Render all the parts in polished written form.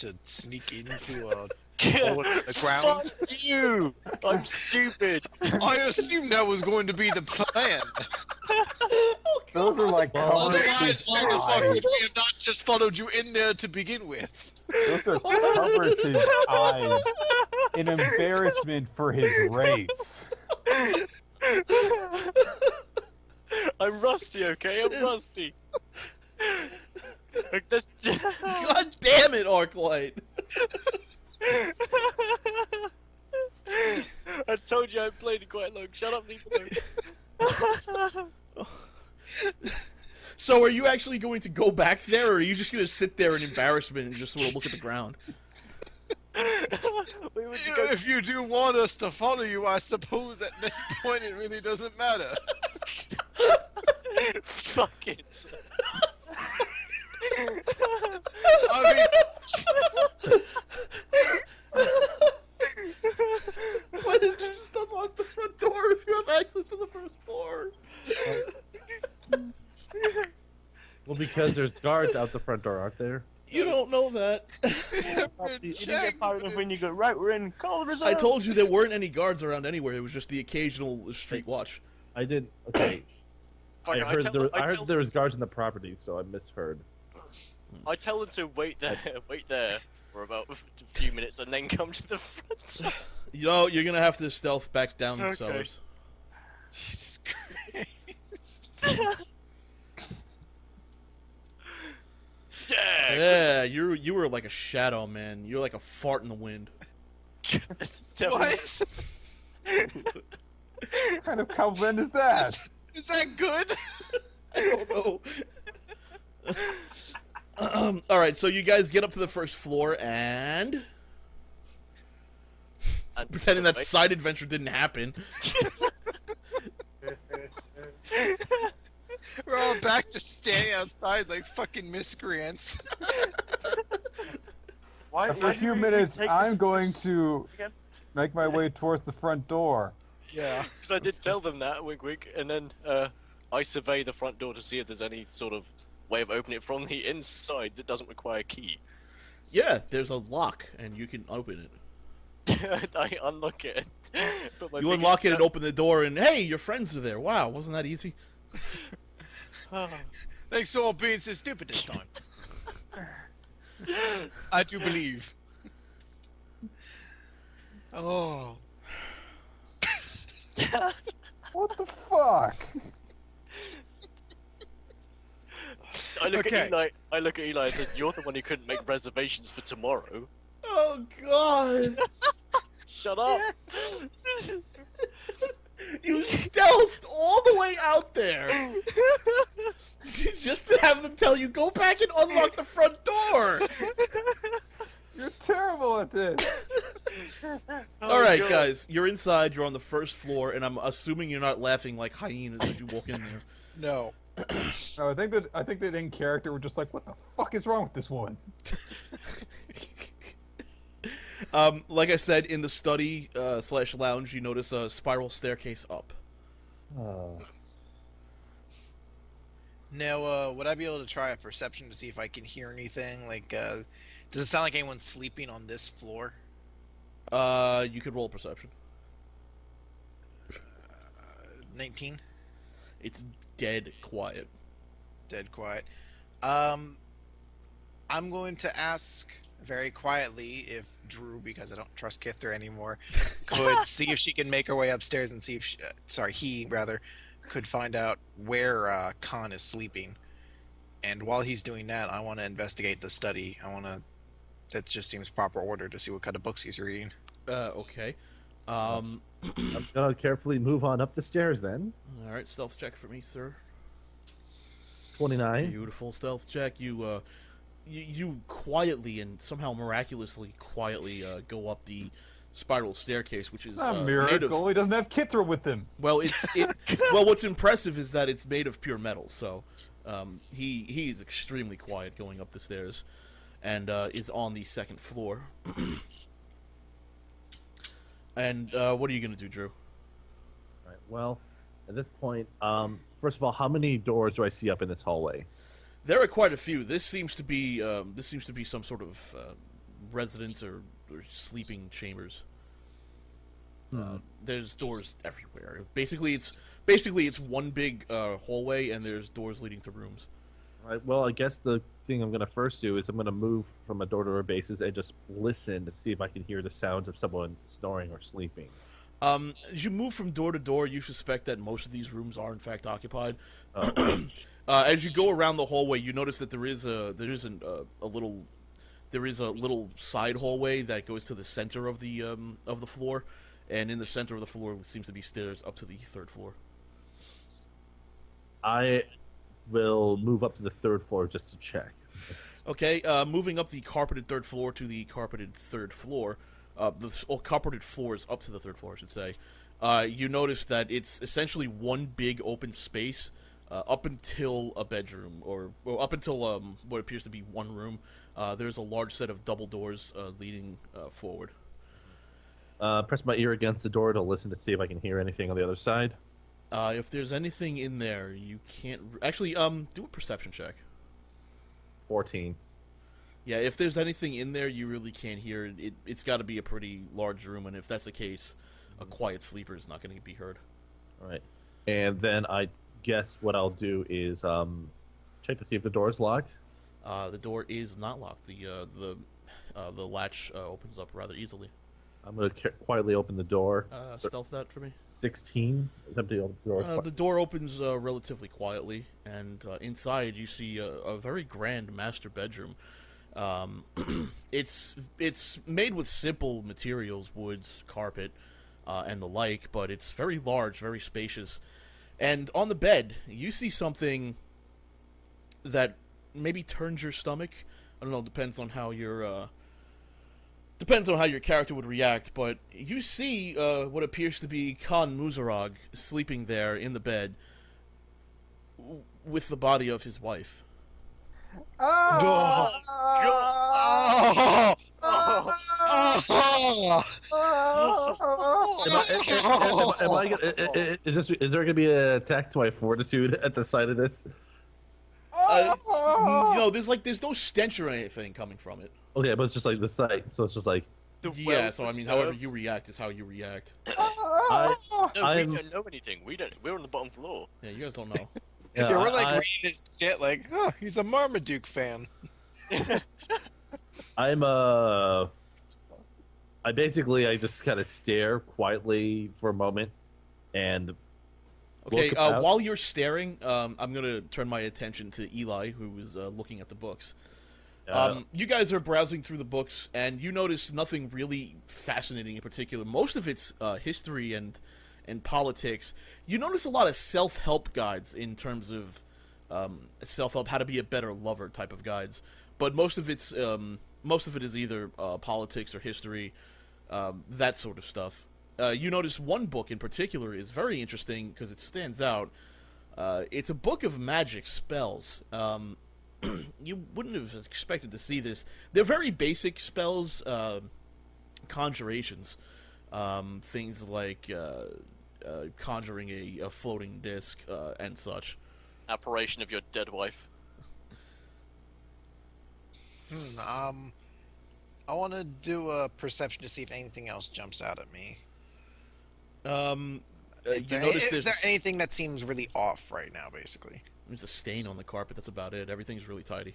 to sneak into a hole in the ground? Fuck you! I'm stupid. I assumed that was going to be the plan. Those are like Otherwise, why the fuck would we have not just followed you in there to begin with? Those are covers his eyes in embarrassment for his race. I'm rusty, okay? I'm rusty. God damn it, Arclight! I told you I played it quite long. Shut up, leave me alone. So are you actually going to go back there, or are you just going to sit there in embarrassment and just sort of look at the ground? If you do want us to follow you, I suppose at this point it really doesn't matter. Fuck it. I Why didn't you just unlock the front door if you have access to the first floor? Well, because there's guards out the front door, aren't there? You don't know that. You didn't get far enough when you go, right, we're in call reserve. I told you there weren't any guards around anywhere. It was just the occasional street watch. I did. Okay. Fuck, I heard there was guards in the property, so I misheard. I tell them to wait there for about a few minutes and then come to the front. You know, you're gonna have to stealth back down the Okay. cellars. Jesus Christ. Yeah. Yeah, you were like a shadow, man. You're like a fart in the wind. What? What kind of compliment is that? Is that good? I don't know. Alright, so you guys get up to the first floor and pretending that side adventure didn't happen. We're all back to standing outside like fucking miscreants. After a few minutes, I'm going to make my way towards the front door. Yeah. Because I did tell them that, wink wink, and then I survey the front door to see if there's any sort of way of opening it from the inside that doesn't require a key. Yeah, there's a lock, and you can open it. I unlock it. You unlock it and open the door, and hey, your friends are there. Wow, wasn't that easy? Thanks to all being so stupid this time. I do believe. Oh. What the fuck? I look Okay. at Eli. I look at Eli and said, "You're the one who couldn't make reservations for tomorrow." Oh God! Shut up. You stealthed all the way out there just to have them tell you, go back and unlock the front door. You're terrible at this. Alright, guys, you're inside, you're on the first floor, and I'm assuming you're not laughing like hyenas as you walk in there. No. No, I think that in character we're just like, what the fuck is wrong with this woman? Like I said, in the study slash lounge, you notice a spiral staircase up. Oh. Now, would I be able to try a perception to see if I can hear anything? Like, does it sound like anyone's sleeping on this floor? You could roll perception. 19? It's dead quiet. Dead quiet. I'm going to ask very quietly if Drew, because I don't trust Kithra anymore, could see if she can make her way upstairs and see if she, he rather could find out where Khan is sleeping. And while he's doing that, I want to investigate the study. That just seems proper order to see what kind of books he's reading. Okay. I'm gonna carefully move on up the stairs then. Alright, stealth check for me, sir. 29. Beautiful stealth check. You quietly and somehow miraculously quietly go up the spiral staircase, which is A made miracle. of... He doesn't have Kithra with him. Well, well, what's impressive is that it's made of pure metal. So, he is extremely quiet going up the stairs, and is on the second floor. And what are you gonna do, Drew? Right. Well, at this point, first of all, how many doors do I see up in this hallway? There are quite a few. This seems to be some sort of residence or sleeping chambers. There's doors everywhere. Basically, it's one big hallway, and there's doors leading to rooms. All right. Well, I guess the thing I'm gonna first do is I'm gonna move from a door-to-door basis and just listen to see if I can hear the sounds of someone snoring or sleeping. As you move from door to door, you suspect that most of these rooms are in fact occupied. As you go around the hallway, you notice that there is a little side hallway that goes to the center of the floor, and in the center of the floor seems to be stairs up to the 3rd floor. I will move up to the 3rd floor just to check. Okay, moving up the carpeted 3rd floor to the carpeted 3rd floor, carpeted floors up to the 3rd floor, I should say. You notice that it's essentially one big open space up until a bedroom, or up until what appears to be one room. There's a large set of double doors leading forward. Press my ear against the door to listen to see if I can hear anything on the other side. If there's anything in there, you can't... Actually, do a perception check. 14. Yeah, if there's anything in there, you really can't hear it. It's got to be a pretty large room, and if that's the case, a quiet sleeper is not going to be heard. All right. And then I guess what I'll do is check to see if the door is locked. The door is not locked. The latch opens up rather easily. I'm going to quietly open the door. Stealth that for me. 16. Attempt to open the door. The door opens relatively quietly, and inside you see a very grand master bedroom. It's made with simple materials, woods, carpet, and the like, but it's very large, very spacious. And on the bed, you see something that maybe turns your stomach. I don't know, depends on how your character would react, but you see what appears to be Khan Muzarag sleeping there in the bed with the body of his wife. Oh, Is there going to be an attack to my fortitude at the sight of this? No, there's no stench or anything coming from it. Okay, but it's just like the sight, so it's just like... Yeah, so I mean, however you react is how you react. We don't know anything. We're on the bottom floor. Yeah, you guys don't know. Yeah, we're like reading his shit like, oh, he's a Marmaduke fan. I just kind of stare quietly for a moment, and okay. While you're staring, I'm gonna turn my attention to Eli, who is looking at the books. You guys are browsing through the books, and you notice nothing really fascinating in particular. Most of it's history and politics. You notice a lot of self-help guides in terms of self-help, how to be a better lover type of guides. But most of it is either politics or history, that sort of stuff. You notice one book in particular is very interesting because it stands out. It's a book of magic spells. You wouldn't have expected to see this. They're very basic spells, conjurations, things like conjuring a floating disc and such. Apparition of your dead wife. I want to do a perception to see if anything else jumps out at me. Is there anything that seems really off right now, basically? There's a stain on the carpet, that's about it. Everything's really tidy.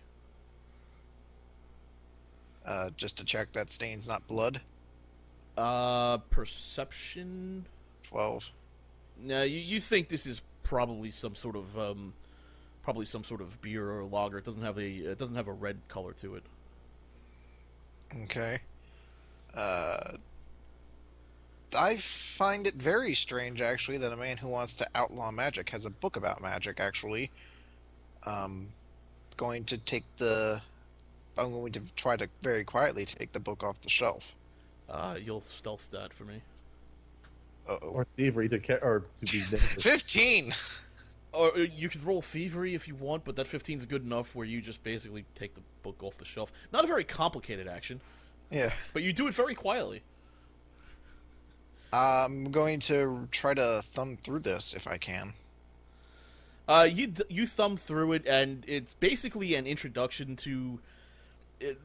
Just to check that stain's not blood? Perception? 12. No, you think this is probably some sort of beer or lager. It doesn't have a red color to it. Okay. I find it very strange, actually, that a man who wants to outlaw magic has a book about magic, actually. I'm going to try to very quietly take the book off the shelf. You'll stealth that for me. Uh-oh. Or thievery to be 15! Or you could roll thievery if you want, but that 15's good enough where you just basically take the book off the shelf. Not a very complicated action. Yeah. But you do it very quietly. I'm going to try to thumb through this if I can. You thumb through it, and it's basically an introduction to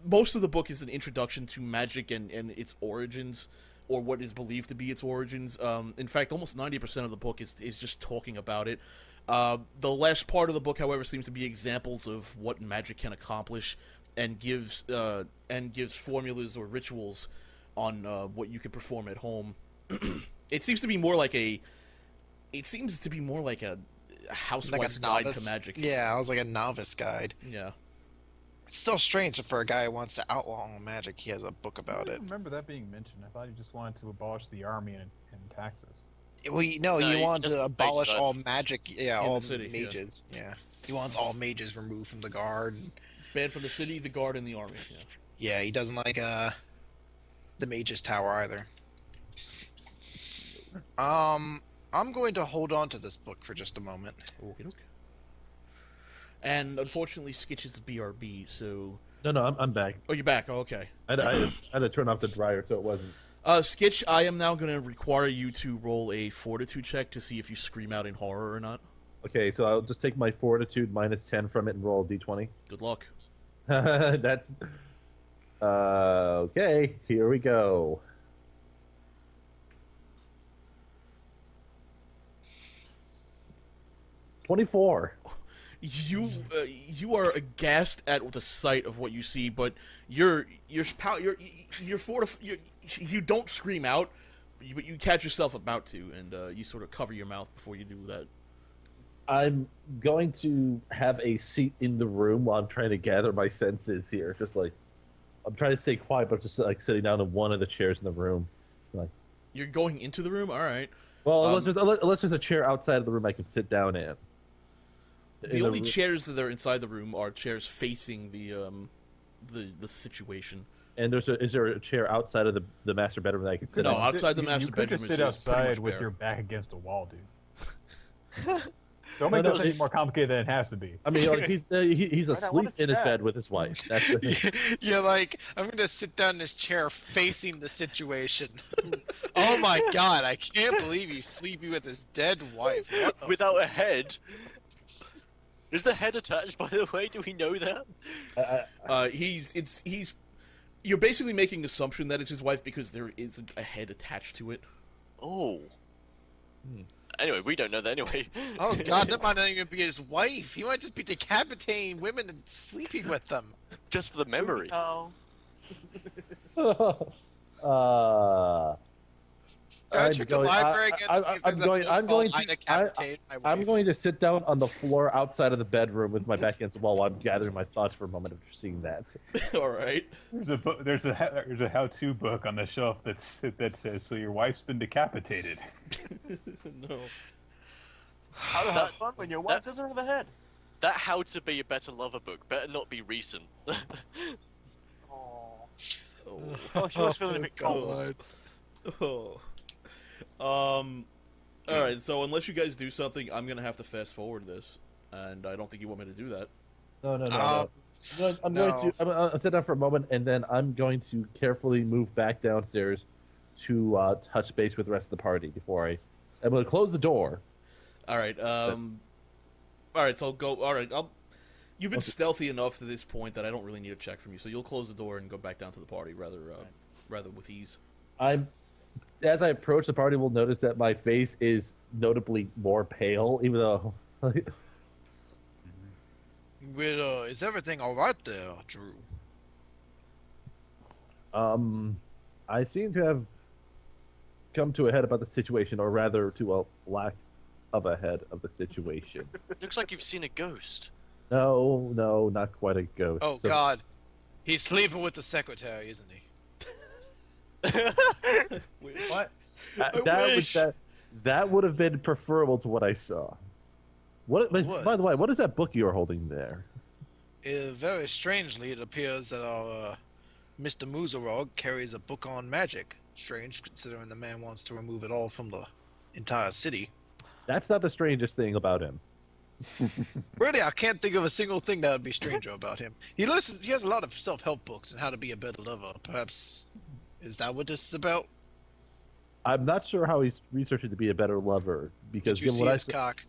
most of the book is an introduction to magic and its origins, or what is believed to be its origins. In fact, almost 90% of the book is just talking about it. The last part of the book, however, seems to be examples of what magic can accomplish, and gives formulas or rituals on what you can perform at home. It seems to be more like a housewife's guide to magic. Yeah, I was like a novice guide. Yeah. It's still strange for a guy who wants to outlaw magic, he has a book about I it. don't remember that being mentioned. I thought he just wanted to abolish the army and taxes. Well, no, No, you he want just to abolish makes all magic. Yeah, In all the city, mages. Yeah. He wants all mages removed from the guard. Banned from the city, the guard, and the army. Yeah. Yeah, he doesn't like the mages tower either. I'm going to hold on to this book for just a moment. Okay. And unfortunately, Skitch is BRB, so... No, I'm back. Oh, you're back. Oh, okay. I had to turn off the dryer so it wasn't. Skitch, I am now going to require you to roll a fortitude check to see if you scream out in horror or not. Okay, so I'll just take my fortitude minus 10 from it and roll a d20. Good luck. That's... okay, here we go. 24. You are aghast at the sight of what you see, but you don't scream out, but you catch yourself about to, and you sort of cover your mouth before you do that. I'm going to have a seat in the room while I'm trying to gather my senses here. Just like, I'm trying to stay quiet, but just like sitting down in one of the chairs in the room. Like, you're going into the room? All right. well, unless there's a chair outside of the room I can sit down in. The only chairs that are inside the room are chairs facing the situation. And is there a chair outside of the master bedroom that I can sit No, in? outside the master You could bedroom just is sit pretty much outside with bare. your back against a wall, dude. Don't make No, this any more complicated than it has to be. I mean, like, he's I asleep want a in his chair. bed with his wife. That's the thing. You're like, I'm going to sit down in this chair facing the situation. Oh my god, I can't believe he's sleeping with his dead wife. What the Without a head. Is the head attached, by the way? Do we know that? You're basically making the assumption that it's his wife because there isn't a head attached to it. Oh. Anyway, we don't know that anyway. Oh god, that might not even be his wife. He might just be decapitating women and sleeping with them. Just for the memory. Oh. I check the library again to see if there's a book called I Decapitated My Wife. I'm going to sit down on the floor outside of the bedroom with my back against the wall while I'm gathering my thoughts for a moment after seeing that. All right. There's a book. There's a how-to book on the shelf that says, "So your wife's been decapitated." No. How to have fun when your wife doesn't have a head. That How to Be a Better Lover book better not be recent. Oh. Oh. She was feeling a bit cold. Oh. All right. So unless you guys do something, I'm gonna have to fast forward this, and I don't think you want me to do that. No. I'm no. going to I'll sit down for a moment, and then I'm going to carefully move back downstairs to touch base with the rest of the party before I'm going to close the door. All right. All right. So I'll go. All right. You've been stealthy enough to this point that I don't really need a check from you. So you'll close the door and go back down to the party rather with ease. As I approach the party, will notice that my face is notably more pale, even though. Well, is everything alright there, Drew? I seem to have come to a head about the situation, or rather, to a lack of a head of the situation. Looks like you've seen a ghost. No, not quite a ghost. Oh god. He's sleeping with the secretary, isn't he? What? That would have been preferable to what I saw. By the way, what is that book you're holding there? Very strangely, it appears that our Mr. Muzarog carries a book on magic. Strange, considering the man wants to remove it all from the entire city. That's not the strangest thing about him. Really, I can't think of a single thing that would be stranger about him. He has a lot of self-help books on how to be a better lover. Perhaps, is that what this is about? I'm not sure how he's researching to be a better lover, because Did you see his cock?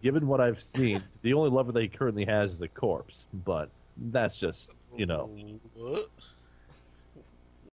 given what I've seen, the only lover that he currently has is a corpse. But That's just, What?